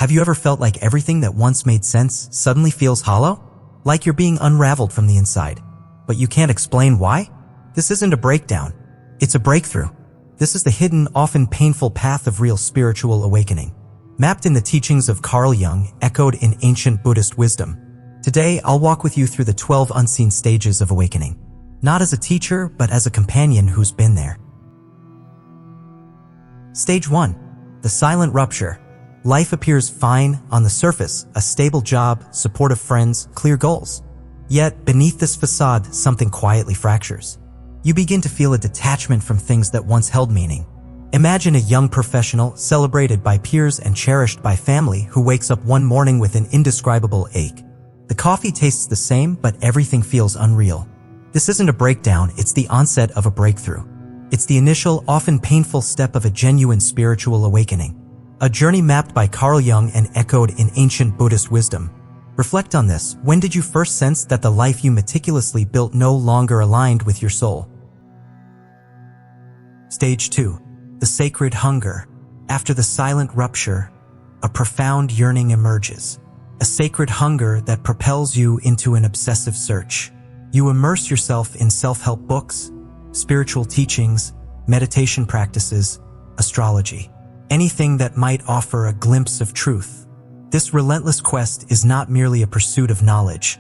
Have you ever felt like everything that once made sense suddenly feels hollow? Like you're being unraveled from the inside, but you can't explain why? This isn't a breakdown. It's a breakthrough. This is the hidden, often painful path of real spiritual awakening, mapped in the teachings of Carl Jung, echoed in ancient Buddhist wisdom. Today, I'll walk with you through the 12 unseen stages of awakening, not as a teacher, but as a companion who's been there. Stage 1. The silent rupture. Life appears fine on the surface, a stable job, supportive friends, clear goals. Yet, beneath this facade, something quietly fractures. You begin to feel a detachment from things that once held meaning. Imagine a young professional, celebrated by peers and cherished by family, who wakes up one morning with an indescribable ache. The coffee tastes the same, but everything feels unreal. This isn't a breakdown, it's the onset of a breakthrough. It's the initial, often painful step of a genuine spiritual awakening. A journey mapped by Carl Jung and echoed in ancient Buddhist wisdom. Reflect on this. When did you first sense that the life you meticulously built no longer aligned with your soul? Stage 2. The sacred hunger. After the silent rupture, a profound yearning emerges. A sacred hunger that propels you into an obsessive search. You immerse yourself in self-help books, spiritual teachings, meditation practices, astrology. Anything that might offer a glimpse of truth. This relentless quest is not merely a pursuit of knowledge.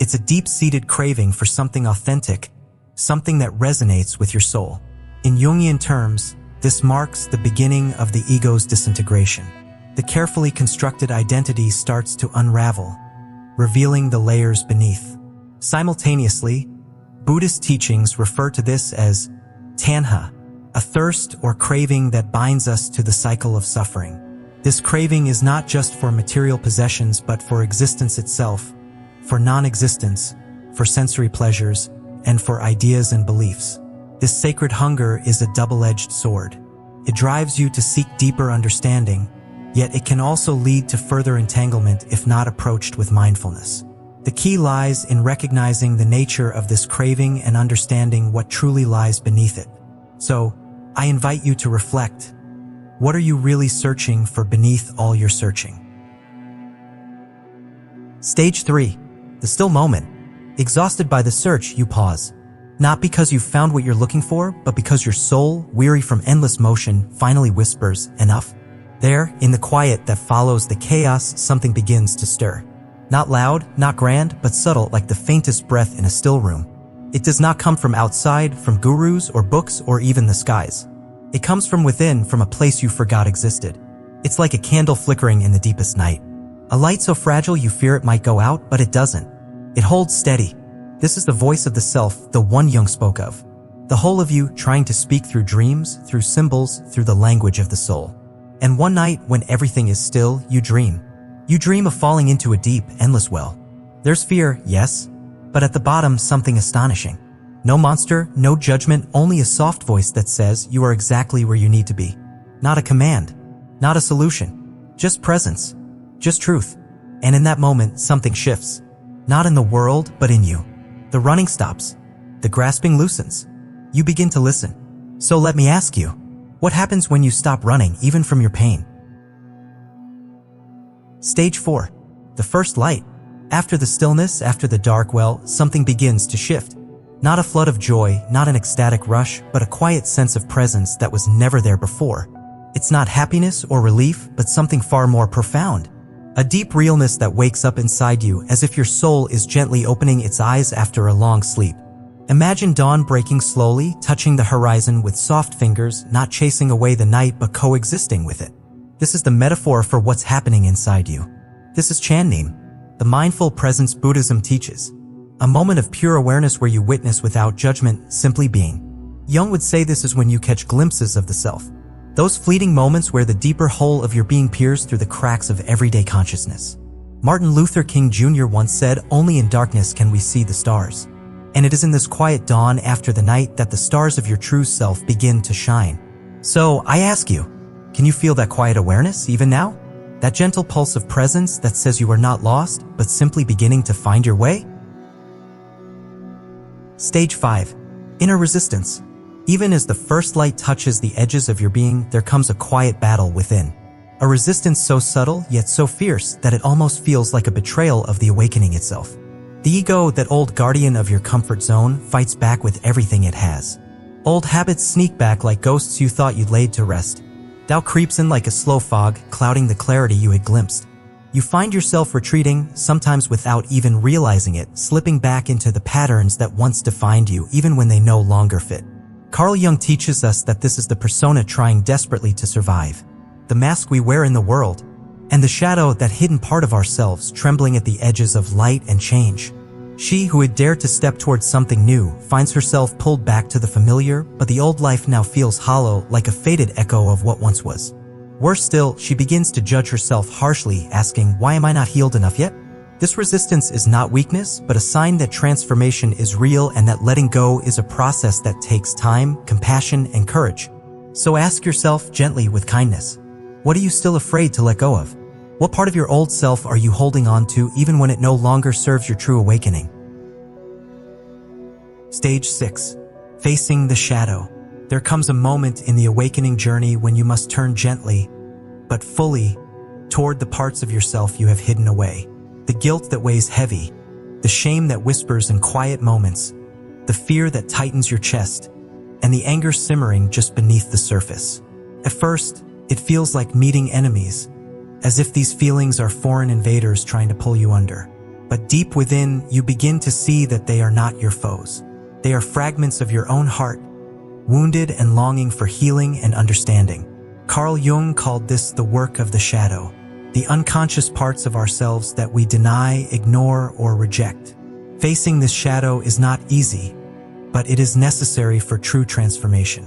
It's a deep-seated craving for something authentic, something that resonates with your soul. In Jungian terms, this marks the beginning of the ego's disintegration. The carefully constructed identity starts to unravel, revealing the layers beneath. Simultaneously, Buddhist teachings refer to this as tanha, a thirst or craving that binds us to the cycle of suffering. This craving is not just for material possessions, but for existence itself, for non-existence, for sensory pleasures, and for ideas and beliefs. This sacred hunger is a double-edged sword. It drives you to seek deeper understanding, yet it can also lead to further entanglement if not approached with mindfulness. The key lies in recognizing the nature of this craving and understanding what truly lies beneath it. So, I invite you to reflect. What are you really searching for beneath all your searching? Stage 3. The still moment. Exhausted by the search, you pause. Not because you've found what you're looking for, but because your soul, weary from endless motion, finally whispers, "Enough." There, in the quiet that follows the chaos, something begins to stir. Not loud, not grand, but subtle, like the faintest breath in a still room. It does not come from outside, from gurus or books or even the skies. It comes from within, from a place you forgot existed. It's like a candle flickering in the deepest night. A light so fragile you fear it might go out, but it doesn't. It holds steady. This is the voice of the self, the one Jung spoke of. The whole of you trying to speak through dreams, through symbols, through the language of the soul. And one night, when everything is still, you dream. You dream of falling into a deep, endless well. There's fear, yes, but at the bottom, something astonishing. No monster, no judgment, only a soft voice that says you are exactly where you need to be. Not a command, not a solution, just presence, just truth. And in that moment, something shifts. Not in the world, but in you. The running stops. The grasping loosens. You begin to listen. So let me ask you, what happens when you stop running, even from your pain? Stage 4. The first light. After the stillness, after the dark well, something begins to shift. Not a flood of joy, not an ecstatic rush, but a quiet sense of presence that was never there before. It's not happiness or relief, but something far more profound. A deep realness that wakes up inside you as if your soul is gently opening its eyes after a long sleep. Imagine dawn breaking slowly, touching the horizon with soft fingers, not chasing away the night but coexisting with it. This is the metaphor for what's happening inside you. This is Channim, the mindful presence Buddhism teaches. A moment of pure awareness where you witness without judgment, simply being. Jung would say this is when you catch glimpses of the self. Those fleeting moments where the deeper whole of your being peers through the cracks of everyday consciousness. Martin Luther King Jr. once said, "Only in darkness can we see the stars." And it is in this quiet dawn after the night that the stars of your true self begin to shine. So, I ask you, can you feel that quiet awareness even now? That gentle pulse of presence that says you are not lost, but simply beginning to find your way? Stage 5. Inner resistance. Even as the first light touches the edges of your being, there comes a quiet battle within. A resistance so subtle yet so fierce that it almost feels like a betrayal of the awakening itself. The ego, that old guardian of your comfort zone, fights back with everything it has. Old habits sneak back like ghosts you thought you'd laid to rest. Doubt creeps in like a slow fog, clouding the clarity you had glimpsed. You find yourself retreating, sometimes without even realizing it, slipping back into the patterns that once defined you, even when they no longer fit. Carl Jung teaches us that this is the persona trying desperately to survive, the mask we wear in the world, and the shadow, that hidden part of ourselves trembling at the edges of light and change. She who had dared to step towards something new finds herself pulled back to the familiar, but the old life now feels hollow, like a faded echo of what once was. Worse still, she begins to judge herself harshly, asking, "Why am I not healed enough yet?" This resistance is not weakness, but a sign that transformation is real and that letting go is a process that takes time, compassion, and courage. So ask yourself gently with kindness, what are you still afraid to let go of? What part of your old self are you holding on to even when it no longer serves your true awakening? Stage 6. Facing the shadow. There comes a moment in the awakening journey when you must turn gently, but fully, toward the parts of yourself you have hidden away. The guilt that weighs heavy, the shame that whispers in quiet moments, the fear that tightens your chest, and the anger simmering just beneath the surface. At first, it feels like meeting enemies, as if these feelings are foreign invaders trying to pull you under. But deep within, you begin to see that they are not your foes. They are fragments of your own heart, wounded and longing for healing and understanding. Carl Jung called this the work of the shadow, the unconscious parts of ourselves that we deny, ignore, or reject. Facing this shadow is not easy, but it is necessary for true transformation.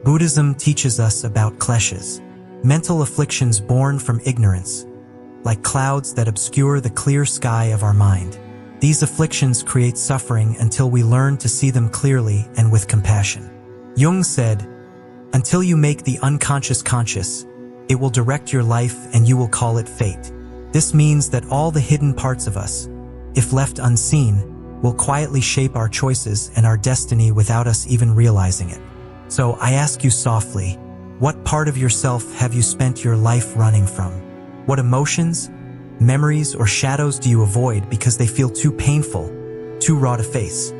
Buddhism teaches us about kleshas, mental afflictions born from ignorance, like clouds that obscure the clear sky of our mind. These afflictions create suffering until we learn to see them clearly and with compassion. Jung said, "Until you make the unconscious conscious, it will direct your life and you will call it fate." This means that all the hidden parts of us, if left unseen, will quietly shape our choices and our destiny without us even realizing it. So I ask you softly, what part of yourself have you spent your life running from? What emotions, memories, or shadows do you avoid because they feel too painful, too raw to face?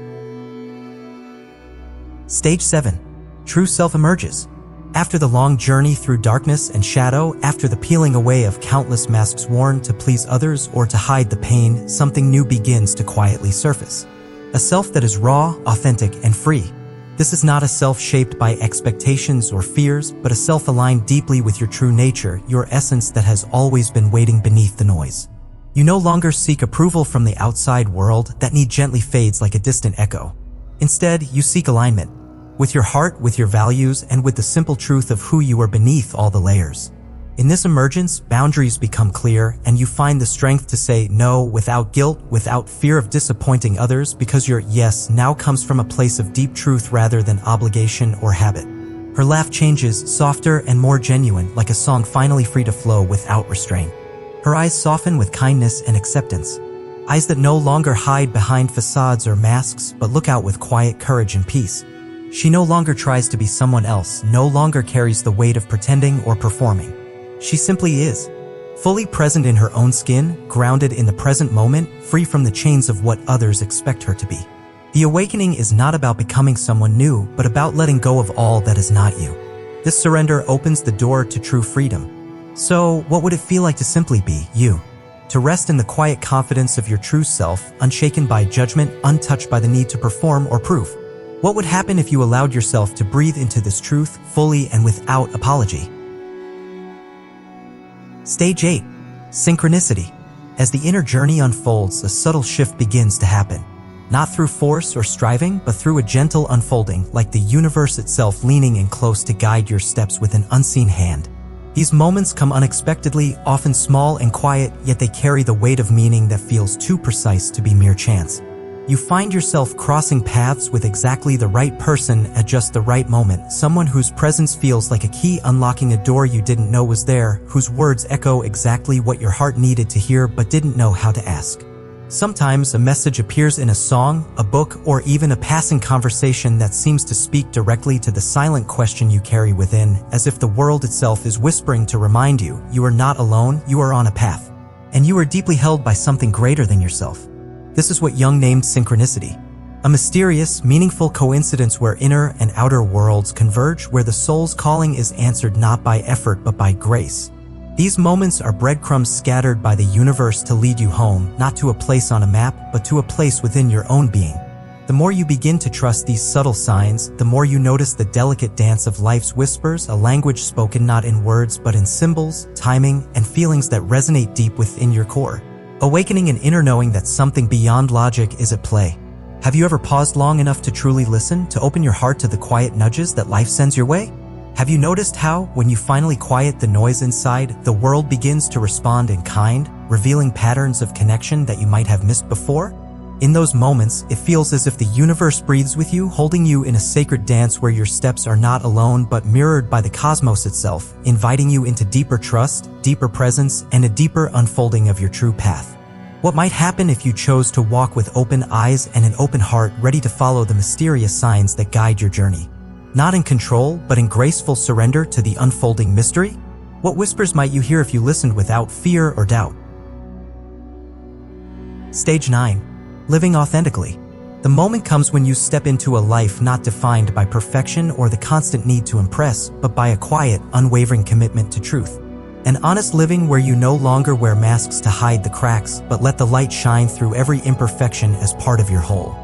Stage 7. True self emerges. After the long journey through darkness and shadow, after the peeling away of countless masks worn to please others or to hide the pain, something new begins to quietly surface. A self that is raw, authentic, and free. This is not a self shaped by expectations or fears, but a self aligned deeply with your true nature, your essence that has always been waiting beneath the noise. You no longer seek approval from the outside world. That need gently fades like a distant echo. Instead, you seek alignment. With your heart, with your values, and with the simple truth of who you are beneath all the layers. In this emergence, boundaries become clear, and you find the strength to say no without guilt, without fear of disappointing others, because your yes now comes from a place of deep truth rather than obligation or habit. Her laugh changes, softer and more genuine, like a song finally free to flow without restraint. Her eyes soften with kindness and acceptance. Eyes that no longer hide behind facades or masks, but look out with quiet courage and peace. She no longer tries to be someone else, no longer carries the weight of pretending or performing. She simply is, fully present in her own skin, grounded in the present moment, free from the chains of what others expect her to be. The awakening is not about becoming someone new, but about letting go of all that is not you. This surrender opens the door to true freedom. So, what would it feel like to simply be you? To rest in the quiet confidence of your true self, unshaken by judgment, untouched by the need to perform or prove? What would happen if you allowed yourself to breathe into this truth fully and without apology? Stage 8. Synchronicity. As the inner journey unfolds, a subtle shift begins to happen. Not through force or striving, but through a gentle unfolding, like the universe itself leaning in close to guide your steps with an unseen hand. These moments come unexpectedly, often small and quiet, yet they carry the weight of meaning that feels too precise to be mere chance. You find yourself crossing paths with exactly the right person at just the right moment, someone whose presence feels like a key unlocking a door you didn't know was there, whose words echo exactly what your heart needed to hear but didn't know how to ask. Sometimes a message appears in a song, a book, or even a passing conversation that seems to speak directly to the silent question you carry within, as if the world itself is whispering to remind you, you are not alone, you are on a path. And you are deeply held by something greater than yourself. This is what Jung named synchronicity. A mysterious, meaningful coincidence where inner and outer worlds converge, where the soul's calling is answered not by effort but by grace. These moments are breadcrumbs scattered by the universe to lead you home, not to a place on a map, but to a place within your own being. The more you begin to trust these subtle signs, the more you notice the delicate dance of life's whispers, a language spoken not in words but in symbols, timing, and feelings that resonate deep within your core, awakening an inner knowing that something beyond logic is at play. Have you ever paused long enough to truly listen, to open your heart to the quiet nudges that life sends your way? Have you noticed how, when you finally quiet the noise inside, the world begins to respond in kind, revealing patterns of connection that you might have missed before? In those moments, it feels as if the universe breathes with you, holding you in a sacred dance where your steps are not alone but mirrored by the cosmos itself, inviting you into deeper trust, deeper presence, and a deeper unfolding of your true path. What might happen if you chose to walk with open eyes and an open heart, ready to follow the mysterious signs that guide your journey? Not in control, but in graceful surrender to the unfolding mystery? What whispers might you hear if you listened without fear or doubt? Stage 9. Living authentically. The moment comes when you step into a life not defined by perfection or the constant need to impress, but by a quiet, unwavering commitment to truth. An honest living where you no longer wear masks to hide the cracks, but let the light shine through every imperfection as part of your whole.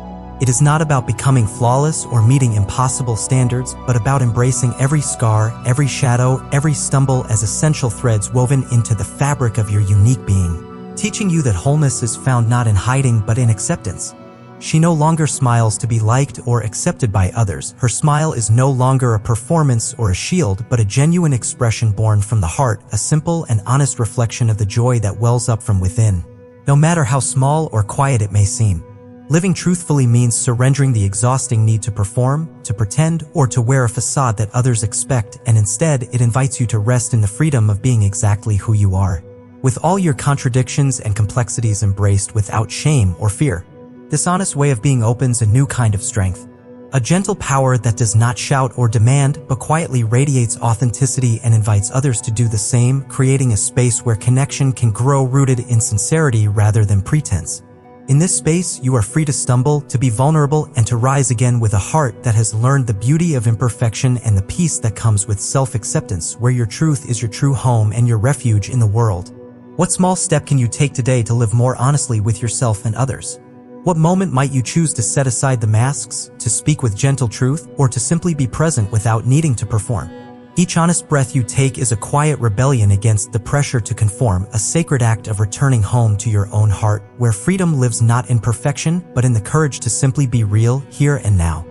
It is not about becoming flawless or meeting impossible standards, but about embracing every scar, every shadow, every stumble as essential threads woven into the fabric of your unique being, teaching you that wholeness is found not in hiding but in acceptance. She no longer smiles to be liked or accepted by others. Her smile is no longer a performance or a shield, but a genuine expression born from the heart, a simple and honest reflection of the joy that wells up from within, no matter how small or quiet it may seem. Living truthfully means surrendering the exhausting need to perform, to pretend, or to wear a facade that others expect, and instead it invites you to rest in the freedom of being exactly who you are, with all your contradictions and complexities embraced without shame or fear. This honest way of being opens a new kind of strength, a gentle power that does not shout or demand, but quietly radiates authenticity and invites others to do the same, creating a space where connection can grow rooted in sincerity rather than pretense. In this space, you are free to stumble, to be vulnerable, and to rise again with a heart that has learned the beauty of imperfection and the peace that comes with self-acceptance, where your truth is your true home and your refuge in the world. What small step can you take today to live more honestly with yourself and others? What moment might you choose to set aside the masks, to speak with gentle truth, or to simply be present without needing to perform? Each honest breath you take is a quiet rebellion against the pressure to conform, a sacred act of returning home to your own heart, where freedom lives not in perfection, but in the courage to simply be real, here and now.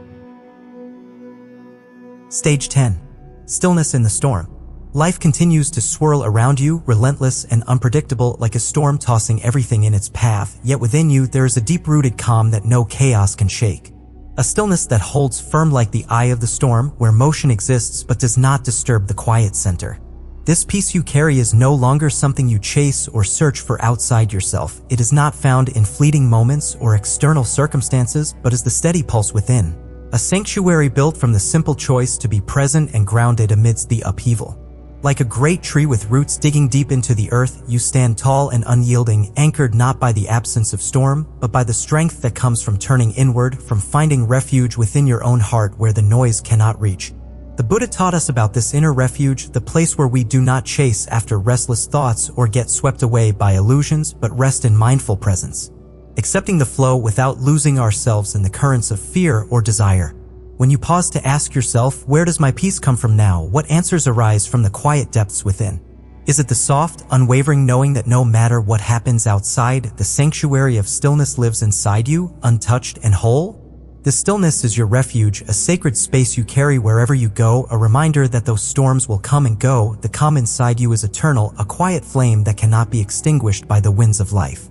Stage 10. Stillness in the storm. Life continues to swirl around you, relentless and unpredictable, like a storm tossing everything in its path, yet within you there is a deep-rooted calm that no chaos can shake. A stillness that holds firm like the eye of the storm, where motion exists but does not disturb the quiet center. This peace you carry is no longer something you chase or search for outside yourself. It is not found in fleeting moments or external circumstances, but is the steady pulse within. A sanctuary built from the simple choice to be present and grounded amidst the upheaval. Like a great tree with roots digging deep into the earth, you stand tall and unyielding, anchored not by the absence of storm, but by the strength that comes from turning inward, from finding refuge within your own heart where the noise cannot reach. The Buddha taught us about this inner refuge, the place where we do not chase after restless thoughts or get swept away by illusions, but rest in mindful presence, accepting the flow without losing ourselves in the currents of fear or desire. When you pause to ask yourself, where does my peace come from now? What answers arise from the quiet depths within? Is it the soft, unwavering knowing that no matter what happens outside, the sanctuary of stillness lives inside you, untouched and whole? The stillness is your refuge, a sacred space you carry wherever you go, a reminder that though storms will come and go, the calm inside you is eternal, a quiet flame that cannot be extinguished by the winds of life.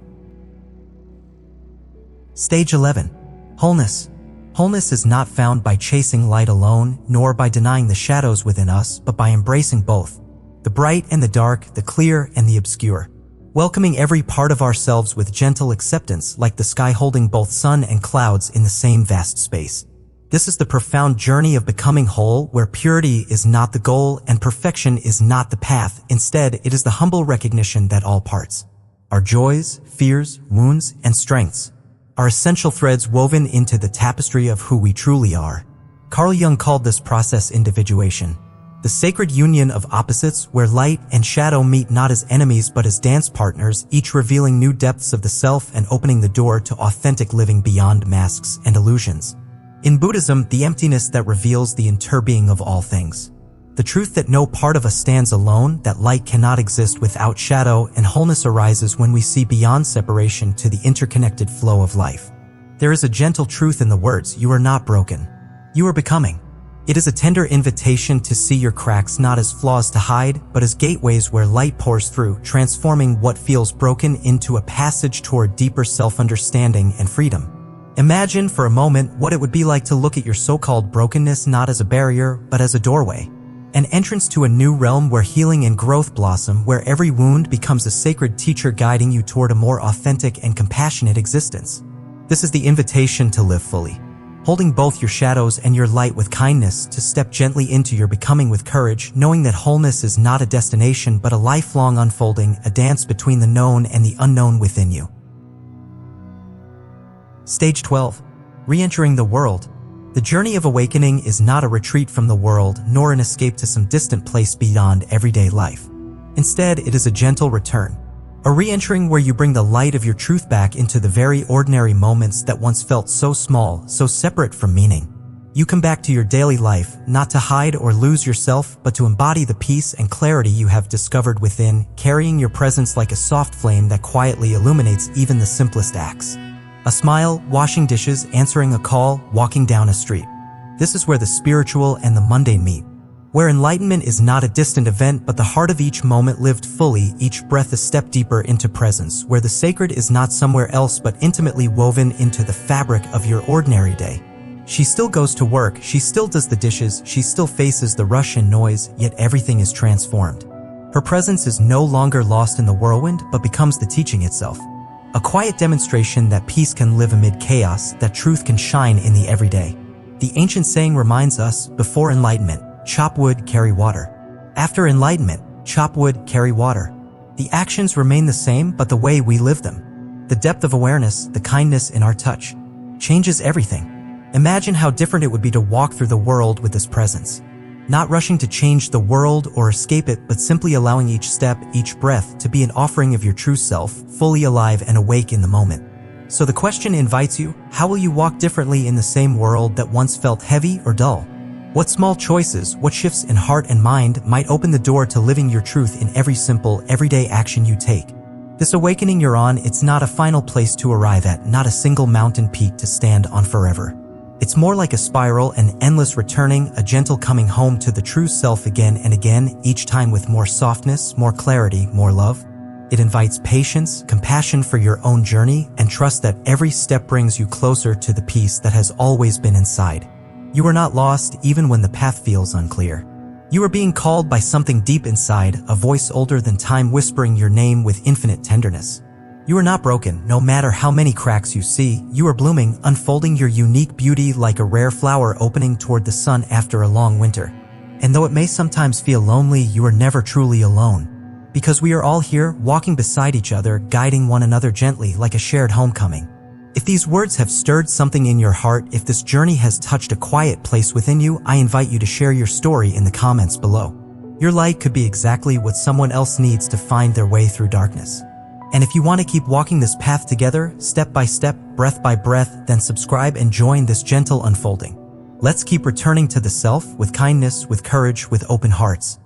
Stage 11. Wholeness. Wholeness is not found by chasing light alone, nor by denying the shadows within us, but by embracing both, the bright and the dark, the clear and the obscure. welcoming every part of ourselves with gentle acceptance, like the sky holding both sun and clouds in the same vast space. This is the profound journey of becoming whole, where purity is not the goal and perfection is not the path. Instead, it is the humble recognition that all parts, our joys, fears, wounds, and strengths, are essential threads woven into the tapestry of who we truly are. Carl Jung called this process individuation, the sacred union of opposites where light and shadow meet not as enemies but as dance partners, each revealing new depths of the self and opening the door to authentic living beyond masks and illusions. In Buddhism, the emptiness that reveals the interbeing of all things. The truth that no part of us stands alone, that light cannot exist without shadow, and wholeness arises when we see beyond separation to the interconnected flow of life. There is a gentle truth in the words, "You are not broken. You are becoming." It is a tender invitation to see your cracks not as flaws to hide, but as gateways where light pours through, transforming what feels broken into a passage toward deeper self-understanding and freedom. Imagine for a moment what it would be like to look at your so-called brokenness not as a barrier, but as a doorway. An entrance to a new realm where healing and growth blossom, where every wound becomes a sacred teacher guiding you toward a more authentic and compassionate existence. This is the invitation to live fully, holding both your shadows and your light with kindness, to step gently into your becoming with courage, knowing that wholeness is not a destination but a lifelong unfolding, a dance between the known and the unknown within you. Stage 12. Re-entering the world. The journey of awakening is not a retreat from the world, nor an escape to some distant place beyond everyday life. Instead, it is a gentle return. A re-entering where you bring the light of your truth back into the very ordinary moments that once felt so small, so separate from meaning. You come back to your daily life, not to hide or lose yourself, but to embody the peace and clarity you have discovered within, carrying your presence like a soft flame that quietly illuminates even the simplest acts. A smile, washing dishes, answering a call, walking down a street. This is where the spiritual and the mundane meet. Where enlightenment is not a distant event but the heart of each moment lived fully, each breath a step deeper into presence. Where the sacred is not somewhere else but intimately woven into the fabric of your ordinary day. She still goes to work, she still does the dishes, she still faces the rush and noise, yet everything is transformed. Her presence is no longer lost in the whirlwind but becomes the teaching itself. A quiet demonstration that peace can live amid chaos, that truth can shine in the everyday. The ancient saying reminds us, before enlightenment, chop wood, carry water. After enlightenment, chop wood, carry water. The actions remain the same, but the way we live them, the depth of awareness, the kindness in our touch, changes everything. Imagine how different it would be to walk through the world with this presence. Not rushing to change the world or escape it, but simply allowing each step, each breath to be an offering of your true self, fully alive and awake in the moment. So the question invites you, how will you walk differently in the same world that once felt heavy or dull? What small choices, what shifts in heart and mind might open the door to living your truth in every simple, everyday action you take? This awakening you're on, it's not a final place to arrive at, not a single mountain peak to stand on forever. It's more like a spiral, an endless returning, a gentle coming home to the true self again and again, each time with more softness, more clarity, more love. It invites patience, compassion for your own journey, and trust that every step brings you closer to the peace that has always been inside. You are not lost even when the path feels unclear. You are being called by something deep inside, a voice older than time whispering your name with infinite tenderness. You are not broken, no matter how many cracks you see. You are blooming, unfolding your unique beauty like a rare flower opening toward the sun after a long winter. And though it may sometimes feel lonely, you are never truly alone. Because we are all here, walking beside each other, guiding one another gently like a shared homecoming. If these words have stirred something in your heart, if this journey has touched a quiet place within you, I invite you to share your story in the comments below. Your light could be exactly what someone else needs to find their way through darkness. And if you want to keep walking this path together, step by step, breath by breath, then subscribe and join this gentle unfolding. Let's keep returning to the self with kindness, with courage, with open hearts.